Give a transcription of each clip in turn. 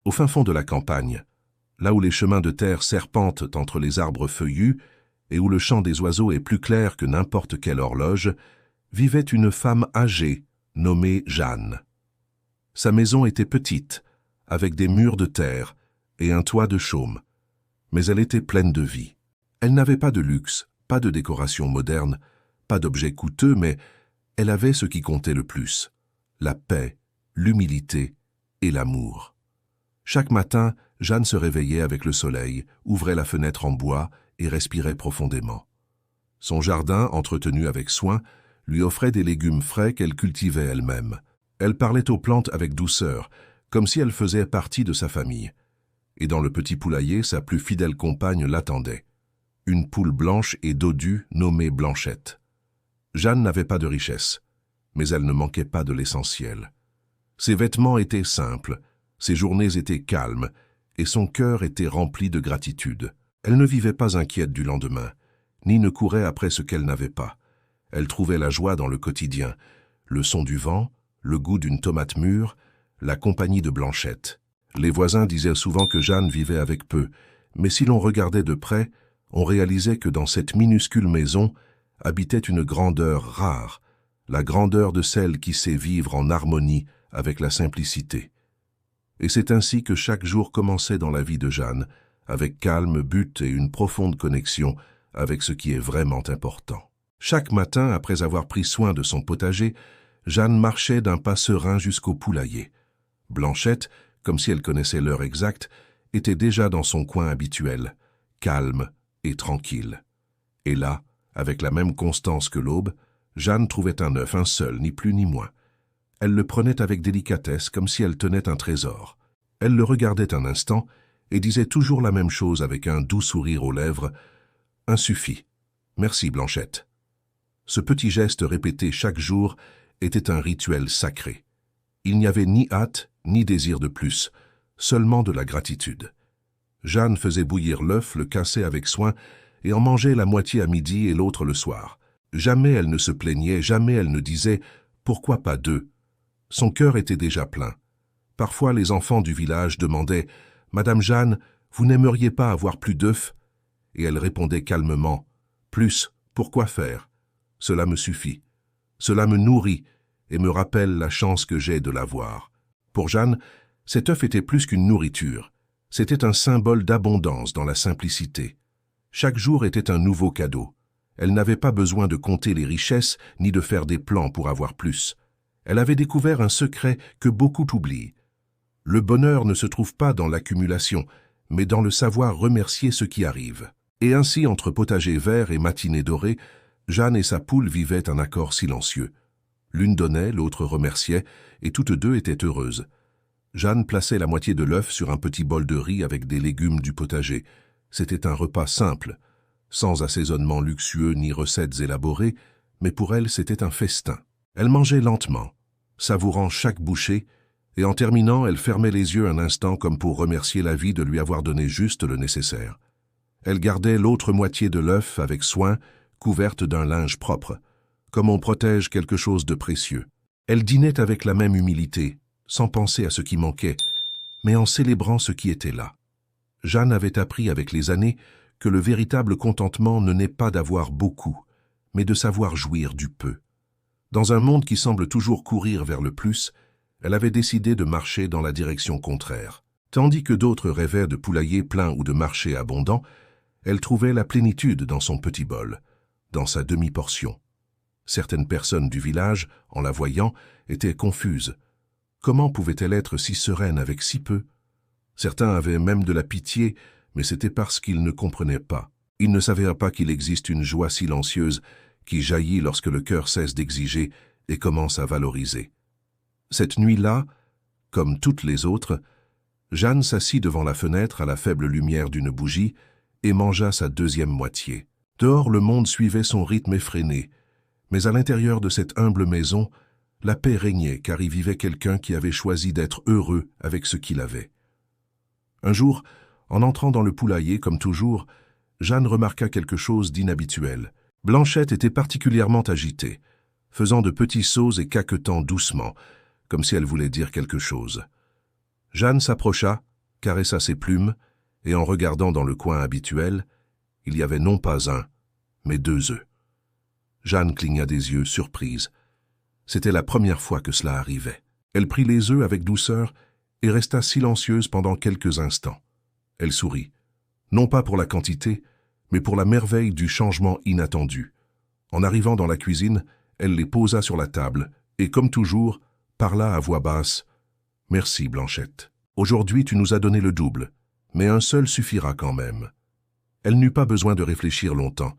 Au fin fond de la campagne, là où les chemins de terre serpentent entre les arbres feuillus et où le chant des oiseaux est plus clair que n'importe quelle horloge, vivait une femme âgée nommée Jeanne. Sa maison était petite, avec des murs de terre et un toit de chaume, mais elle était pleine de vie. Elle n'avait pas de luxe, pas de décoration moderne, pas d'objets coûteux, mais elle avait ce qui comptait le plus, la paix, l'humilité et l'amour. Chaque matin, Jeanne se réveillait avec le soleil, ouvrait la fenêtre en bois et respirait profondément. Son jardin, entretenu avec soin, lui offrait des légumes frais qu'elle cultivait elle-même. Elle parlait aux plantes avec douceur, comme si elles faisaient partie de sa famille. Et dans le petit poulailler, sa plus fidèle compagne l'attendait. Une poule blanche et dodue nommée Blanchette. Jeanne n'avait pas de richesse, mais elle ne manquait pas de l'essentiel. Ses vêtements étaient simples, ses journées étaient calmes, et son cœur était rempli de gratitude. Elle ne vivait pas inquiète du lendemain, ni ne courait après ce qu'elle n'avait pas. Elle trouvait la joie dans le quotidien, le son du vent, le goût d'une tomate mûre, la compagnie de Blanchette. Les voisins disaient souvent que Jeanne vivait avec peu, mais si l'on regardait de près, on réalisait que dans cette minuscule maison habitait une grandeur rare, la grandeur de celle qui sait vivre en harmonie avec la simplicité. Et c'est ainsi que chaque jour commençait dans la vie de Jeanne, avec calme, but et une profonde connexion avec ce qui est vraiment important. Chaque matin, après avoir pris soin de son potager, Jeanne marchait d'un pas serein jusqu'au poulailler. Blanchette, comme si elle connaissait l'heure exacte, était déjà dans son coin habituel, calme et tranquille. Et là, avec la même constance que l'aube, Jeanne trouvait un œuf, un seul, ni plus ni moins. Elle le prenait avec délicatesse, comme si elle tenait un trésor. Elle le regardait un instant et disait toujours la même chose avec un doux sourire aux lèvres. « Un suffit. Merci, Blanchette. » Ce petit geste répété chaque jour était un rituel sacré. Il n'y avait ni hâte, ni désir de plus, seulement de la gratitude. Jeanne faisait bouillir l'œuf, le cassait avec soin et en mangeait la moitié à midi et l'autre le soir. Jamais elle ne se plaignait, jamais elle ne disait « pourquoi pas deux ?» Son cœur était déjà plein. Parfois les enfants du village demandaient « Madame Jeanne, vous n'aimeriez pas avoir plus d'œufs ?» Et elle répondait calmement « Plus, pourquoi faire? Cela me suffit. Cela me nourrit et me rappelle la chance que j'ai de l'avoir. » Pour Jeanne, cet œuf était plus qu'une nourriture. C'était un symbole d'abondance dans la simplicité. Chaque jour était un nouveau cadeau. Elle n'avait pas besoin de compter les richesses ni de faire des plans pour avoir plus. Elle avait découvert un secret que beaucoup oublient. Le bonheur ne se trouve pas dans l'accumulation, mais dans le savoir remercier ce qui arrive. Et ainsi, entre potager vert et matinée dorée, Jeanne et sa poule vivaient un accord silencieux. L'une donnait, l'autre remerciait, et toutes deux étaient heureuses. Jeanne plaçait la moitié de l'œuf sur un petit bol de riz avec des légumes du potager. C'était un repas simple, sans assaisonnement luxueux ni recettes élaborées, mais pour elle c'était un festin. Elle mangeait lentement, savourant chaque bouchée, et en terminant, elle fermait les yeux un instant comme pour remercier la vie de lui avoir donné juste le nécessaire. Elle gardait l'autre moitié de l'œuf avec soin, couverte d'un linge propre, comme on protège quelque chose de précieux. Elle dînait avec la même humilité, sans penser à ce qui manquait, mais en célébrant ce qui était là. Jeanne avait appris avec les années que le véritable contentement ne naît pas d'avoir beaucoup, mais de savoir jouir du peu. Dans un monde qui semble toujours courir vers le plus, elle avait décidé de marcher dans la direction contraire. Tandis que d'autres rêvaient de poulaillers pleins ou de marchés abondants, elle trouvait la plénitude dans son petit bol, dans sa demi-portion. Certaines personnes du village, en la voyant, étaient confuses. Comment pouvait-elle être si sereine avec si peu? Certains avaient même de la pitié, mais c'était parce qu'ils ne comprenaient pas. Ils ne savaient pas qu'il existe une joie silencieuse qui jaillit lorsque le cœur cesse d'exiger et commence à valoriser. Cette nuit-là, comme toutes les autres, Jeanne s'assit devant la fenêtre à la faible lumière d'une bougie et mangea sa deuxième moitié. Dehors, le monde suivait son rythme effréné, mais à l'intérieur de cette humble maison, la paix régnait car y vivait quelqu'un qui avait choisi d'être heureux avec ce qu'il avait. Un jour, en entrant dans le poulailler comme toujours, Jeanne remarqua quelque chose d'inhabituel. Blanchette était particulièrement agitée, faisant de petits sauts et caquetant doucement, comme si elle voulait dire quelque chose. Jeanne s'approcha caressa ses plumes, et en regardant dans le coin habituel, il y avait non pas un, mais 2 œufs. Jeanne cligna des yeux, surprise. C'était la première fois que cela arrivait. Elle prit les œufs avec douceur et resta silencieuse pendant quelques instants. Elle sourit, non pas pour la quantité, mais pour la merveille du changement inattendu. En arrivant dans la cuisine, elle les posa sur la table et, comme toujours, parla à voix basse. « Merci, Blanchette. Aujourd'hui, tu nous as donné le double, mais un seul suffira quand même. » Elle n'eut pas besoin de réfléchir longtemps.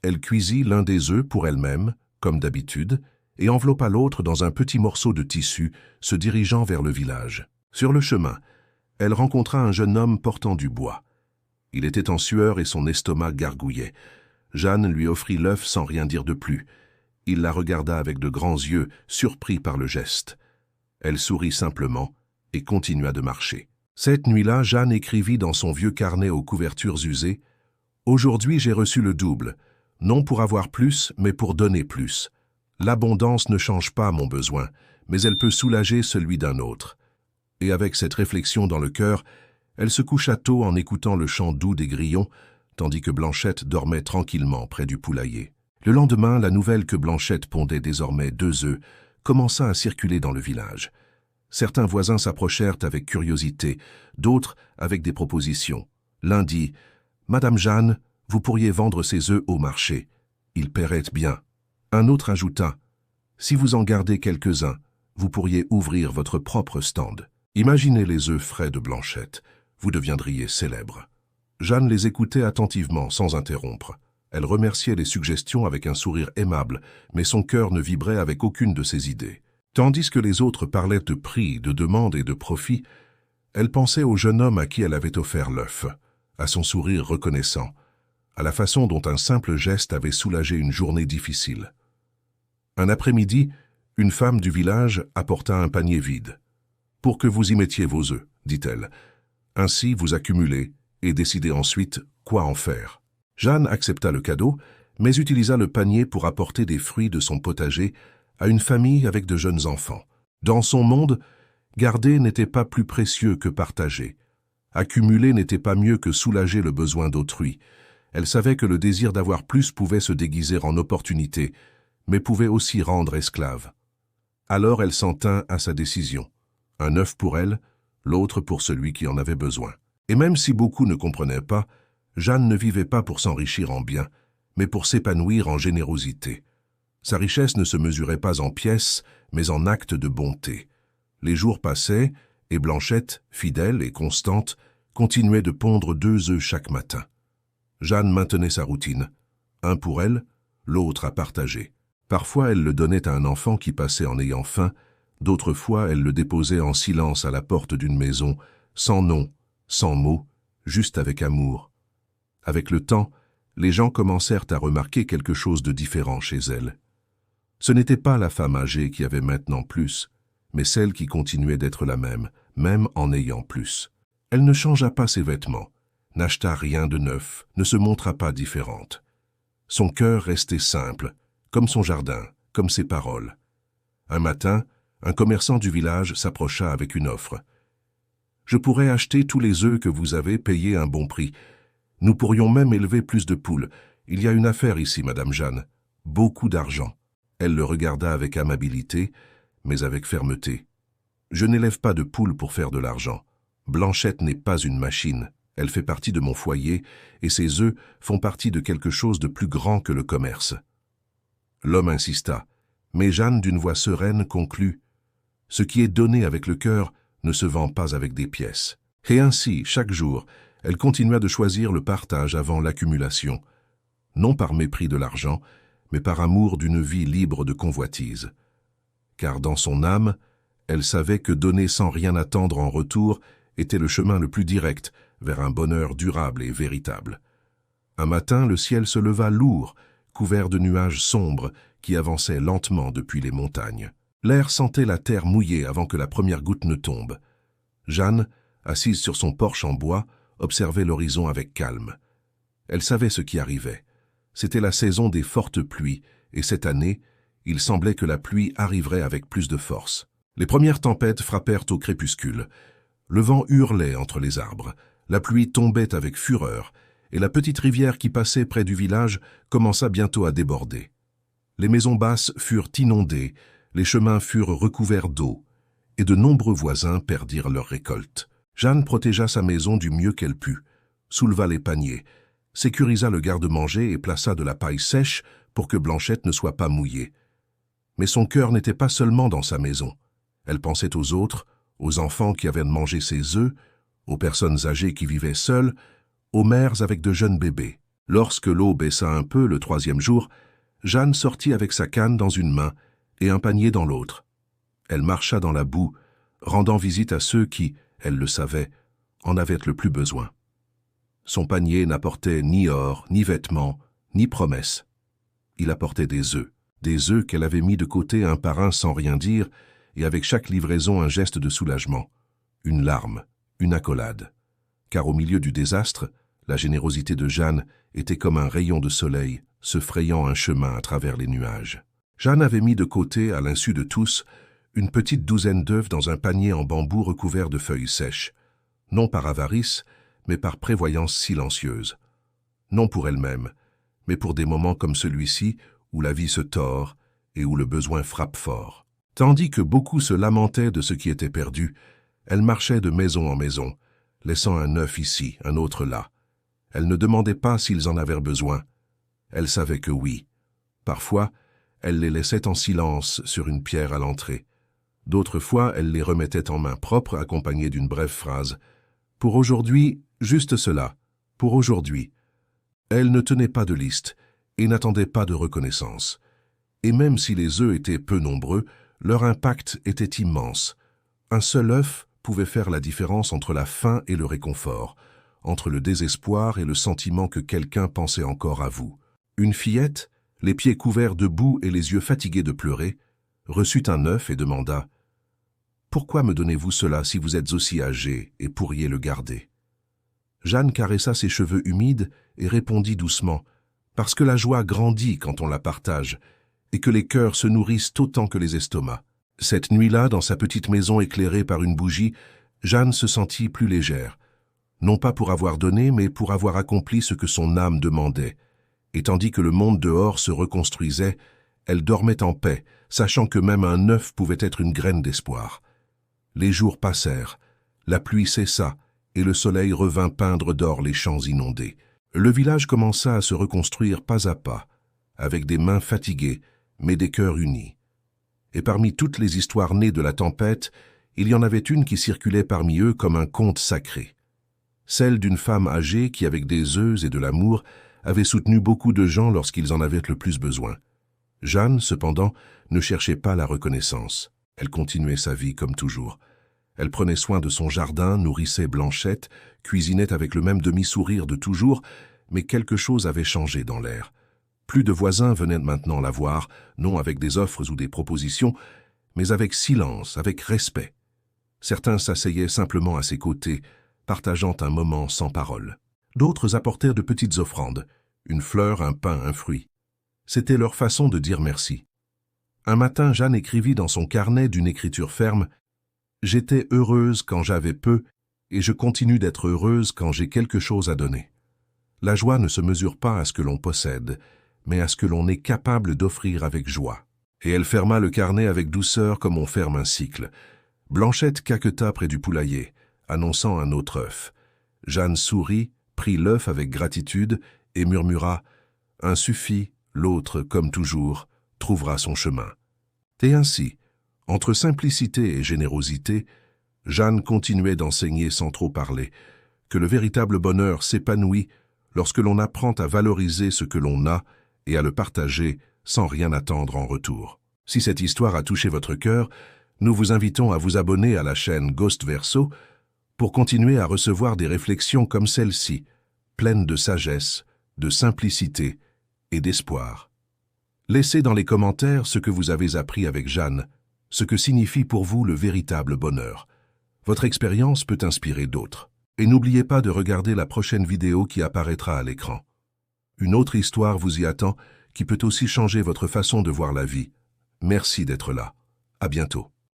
Elle cuisit l'un des œufs pour elle-même, comme d'habitude, et enveloppa l'autre dans un petit morceau de tissu, se dirigeant vers le village. Sur le chemin, elle rencontra un jeune homme portant du bois. Il était en sueur et son estomac gargouillait. Jeanne lui offrit l'œuf sans rien dire de plus. Il la regarda avec de grands yeux, surpris par le geste. Elle sourit simplement et continua de marcher. Cette nuit-là, Jeanne écrivit dans son vieux carnet aux couvertures usées « Aujourd'hui, j'ai reçu le double, non pour avoir plus, mais pour donner plus. L'abondance ne change pas mon besoin, mais elle peut soulager celui d'un autre. » Et avec cette réflexion dans le cœur, elle se coucha tôt en écoutant le chant doux des grillons, tandis que Blanchette dormait tranquillement près du poulailler. Le lendemain, la nouvelle que Blanchette pondait désormais 2 œufs commença à circuler dans le village. Certains voisins s'approchèrent avec curiosité, d'autres avec des propositions. L'un dit « Madame Jeanne, vous pourriez vendre ces œufs au marché. Ils paieraient bien. » Un autre ajouta « Si vous en gardez quelques-uns, vous pourriez ouvrir votre propre stand. Imaginez les œufs frais de Blanchette, vous deviendriez célèbre. » Jeanne les écoutait attentivement, sans interrompre. Elle remerciait les suggestions avec un sourire aimable, mais son cœur ne vibrait avec aucune de ses idées. Tandis que les autres parlaient de prix, de demande et de profit, elle pensait au jeune homme à qui elle avait offert l'œuf, à son sourire reconnaissant, à la façon dont un simple geste avait soulagé une journée difficile. Un après-midi, une femme du village apporta un panier vide. « Pour que vous y mettiez vos œufs, dit-elle. Ainsi vous accumulez et décidez ensuite quoi en faire. » Jeanne accepta le cadeau, mais utilisa le panier pour apporter des fruits de son potager à une famille avec de jeunes enfants. Dans son monde, garder n'était pas plus précieux que partager. Accumuler n'était pas mieux que soulager le besoin d'autrui. Elle savait que le désir d'avoir plus pouvait se déguiser en opportunité, mais pouvait aussi rendre esclave. Alors elle s'en tint à sa décision. Un œuf pour elle, l'autre pour celui qui en avait besoin. Et même si beaucoup ne comprenaient pas, Jeanne ne vivait pas pour s'enrichir en biens, mais pour s'épanouir en générosité. Sa richesse ne se mesurait pas en pièces, mais en actes de bonté. Les jours passaient, et Blanchette, fidèle et constante, continuait de pondre 2 œufs chaque matin. Jeanne maintenait sa routine, un pour elle, l'autre à partager. Parfois elle le donnait à un enfant qui passait en ayant faim, d'autres fois elle le déposait en silence à la porte d'une maison, sans nom, sans mots, juste avec amour. Avec le temps, les gens commencèrent à remarquer quelque chose de différent chez elle. Ce n'était pas la femme âgée qui avait maintenant plus, mais celle qui continuait d'être la même en ayant plus. Elle ne changea pas ses vêtements, n'acheta rien de neuf, ne se montra pas différente. Son cœur restait simple, comme son jardin, comme ses paroles. Un matin, un commerçant du village s'approcha avec une offre. « Je pourrais acheter tous les œufs que vous avez payés un bon prix. Nous pourrions même élever plus de poules. Il y a une affaire ici, Madame Jeanne. Beaucoup d'argent. » Elle le regarda avec amabilité, mais avec fermeté. « Je n'élève pas de poules pour faire de l'argent. Blanchette n'est pas une machine. Elle fait partie de mon foyer, et ses œufs font partie de quelque chose de plus grand que le commerce. » L'homme insista, mais Jeanne, d'une voix sereine, conclut « Ce qui est donné avec le cœur ne se vend pas avec des pièces. » Et ainsi, chaque jour, elle continua de choisir le partage avant l'accumulation, non par mépris de l'argent, mais par amour d'une vie libre de convoitise. Car dans son âme, elle savait que donner sans rien attendre en retour était le chemin le plus direct vers un bonheur durable et véritable. Un matin, le ciel se leva lourd, couvert de nuages sombres qui avançaient lentement depuis les montagnes. L'air sentait la terre mouillée avant que la première goutte ne tombe. Jeanne, assise sur son porche en bois, observait l'horizon avec calme. Elle savait ce qui arrivait. C'était la saison des fortes pluies, et cette année, il semblait que la pluie arriverait avec plus de force. Les premières tempêtes frappèrent au crépuscule. Le vent hurlait entre les arbres, la pluie tombait avec fureur, et la petite rivière qui passait près du village commença bientôt à déborder. Les maisons basses furent inondées, les chemins furent recouverts d'eau, et de nombreux voisins perdirent leur récolte. Jeanne protégea sa maison du mieux qu'elle put, souleva les paniers, sécurisa le garde-manger et plaça de la paille sèche pour que Blanchette ne soit pas mouillée. Mais son cœur n'était pas seulement dans sa maison. Elle pensait aux autres, aux enfants qui avaient mangé ses œufs, aux personnes âgées qui vivaient seules, aux mères avec de jeunes bébés. Lorsque l'eau baissa un peu le 3e jour, Jeanne sortit avec sa canne dans une main et un panier dans l'autre. Elle marcha dans la boue, rendant visite à ceux qui, elle le savait, en avaient le plus besoin. Son panier n'apportait ni or, ni vêtements, ni promesses. Il apportait des œufs qu'elle avait mis de côté un par un sans rien dire, et avec chaque livraison un geste de soulagement, une larme, une accolade. Car au milieu du désastre, la générosité de Jeanne était comme un rayon de soleil se frayant un chemin à travers les nuages. Jeanne avait mis de côté, à l'insu de tous, une petite douzaine d'œufs dans un panier en bambou recouvert de feuilles sèches, non par avarice, mais par prévoyance silencieuse. Non pour elle-même, mais pour des moments comme celui-ci où la vie se tord et où le besoin frappe fort. Tandis que beaucoup se lamentaient de ce qui était perdu, elle marchait de maison en maison, laissant un œuf ici, un autre là. Elle ne demandait pas s'ils en avaient besoin. Elle savait que oui. Parfois, elle les laissait en silence sur une pierre à l'entrée. D'autres fois, elle les remettait en main propre, accompagnée d'une brève phrase. « Pour aujourd'hui, juste cela. Pour aujourd'hui. » Elle ne tenait pas de liste et n'attendait pas de reconnaissance. Et même si les œufs étaient peu nombreux, leur impact était immense. Un seul œuf pouvait faire la différence entre la faim et le réconfort, entre le désespoir et le sentiment que quelqu'un pensait encore à vous. Une fillette, les pieds couverts de boue et les yeux fatigués de pleurer, reçut un œuf et demanda « Pourquoi me donnez-vous cela si vous êtes aussi âgé et pourriez le garder ?» Jeanne caressa ses cheveux humides et répondit doucement « Parce que la joie grandit quand on la partage et que les cœurs se nourrissent autant que les estomacs. » Cette nuit-là, dans sa petite maison éclairée par une bougie, Jeanne se sentit plus légère, non pas pour avoir donné, mais pour avoir accompli ce que son âme demandait. Et tandis que le monde dehors se reconstruisait, elle dormait en paix, sachant que même un œuf pouvait être une graine d'espoir. Les jours passèrent, la pluie cessa, et le soleil revint peindre d'or les champs inondés. Le village commença à se reconstruire pas à pas, avec des mains fatiguées, mais des cœurs unis. Et parmi toutes les histoires nées de la tempête, il y en avait une qui circulait parmi eux comme un conte sacré. Celle d'une femme âgée qui, avec des œufs et de l'amour, avait soutenu beaucoup de gens lorsqu'ils en avaient le plus besoin. Jeanne, cependant, ne cherchait pas la reconnaissance. Elle continuait sa vie comme toujours. Elle prenait soin de son jardin, nourrissait Blanchette, cuisinait avec le même demi-sourire de toujours, mais quelque chose avait changé dans l'air. Plus de voisins venaient maintenant la voir, non avec des offres ou des propositions, mais avec silence, avec respect. Certains s'asseyaient simplement à ses côtés, partageant un moment sans parole. D'autres apportèrent de petites offrandes, une fleur, un pain, un fruit. C'était leur façon de dire merci. Un matin, Jeanne écrivit dans son carnet d'une écriture ferme « J'étais heureuse quand j'avais peu, et je continue d'être heureuse quand j'ai quelque chose à donner. » La joie ne se mesure pas à ce que l'on possède, mais à ce que l'on est capable d'offrir avec joie. Et elle ferma le carnet avec douceur comme on ferme un cycle. Blanchette caqueta près du poulailler, annonçant un autre œuf. Jeanne sourit, prit l'œuf avec gratitude et murmura « Un suffit, l'autre, comme toujours, trouvera son chemin. » Et ainsi, entre simplicité et générosité, Jeanne continuait d'enseigner sans trop parler, que le véritable bonheur s'épanouit lorsque l'on apprend à valoriser ce que l'on a et à le partager sans rien attendre en retour. Si cette histoire a touché votre cœur, nous vous invitons à vous abonner à la chaîne Ghost Verso pour continuer à recevoir des réflexions comme celle-ci, pleines de sagesse, de simplicité et d'espoir. Laissez dans les commentaires ce que vous avez appris avec Jeanne, ce que signifie pour vous le véritable bonheur. Votre expérience peut inspirer d'autres. Et n'oubliez pas de regarder la prochaine vidéo qui apparaîtra à l'écran. Une autre histoire vous y attend qui peut aussi changer votre façon de voir la vie. Merci d'être là. À bientôt.